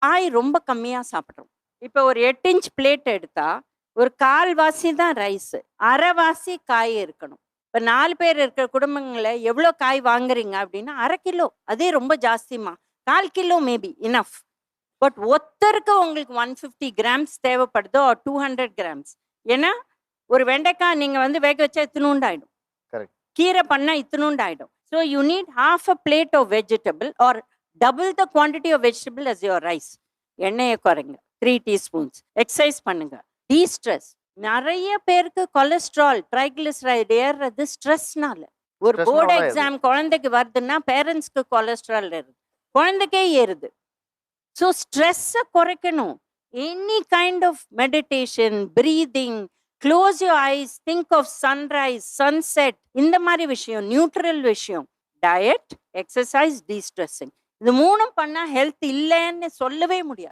காய் ரொம்ப கம்மியா சாப்பிடுறோம். இப்போ ஒரு 8 இன்ச் பிளேட் எடுத்தா, ஒரு 1/4 வாசி தான் ரைஸ். 1/2 வாசி காய் இருக்கணும். இப்ப 4 பேர் இருக்கிற குடும்பங்கள்ல எவ்வளோ காய் வாங்குறீங்க அப்படின்னா, 1/2 கிலோ. அதே ரொம்ப ஜாஸ்திம்மா. 1/4 கிலோ மேபி இனஃப். பட் ஒருத்தருக்கு உங்களுக்கு 150 கிராம்ஸ் தேவைப்படுதோ, ஆர் 200 கிராம்ஸ். ஏன்னா, ஒரு வெண்டைக்காய் நீங்க வந்து வேக வச்சா இத்துணூண்டு ஆயிடும். கரெக்ட். கீரை பண்ணா இத்துணூண்டு ஆயிடும். So you need half a plate of vegetable or double the quantity of vegetable as your rice. எண்ணெயை குறைங்க. 3 டீஸ்பூன்ஸ். எக்ஸசைஸ் பண்ணுங்க. de-stress. நிறைய பேருக்கு கொலஸ்ட்ரால், ட்ரைகிளிசரைடு ஏறுறது ஸ்ட்ரெஸ்னால. ஒரு போர்டு ஸ்ட்ரெஸ்னால இது. எக்ஸாம் குழந்தைக்கு வருதுன்னா பேரண்ட்ஸ்க்கு கொலஸ்ட்ரால் ஏறுது. குழந்தைக்கே ஏறுது. ஸோ ஸ்ட்ரெஸ்ஸை குறைக்கணும். Any kind of meditation, breathing, close your eyes, think of sunrise, sunset, இந்த மாதிரி விஷயம், நியூட்ரல் விஷயம், டயட், எக்ஸசைஸ், டீஸ்ட்ரெஸ்ஸிங். இது 3ம் பண்ணா ஹெல்த் இல்லைன்னு சொல்லவே முடியாது.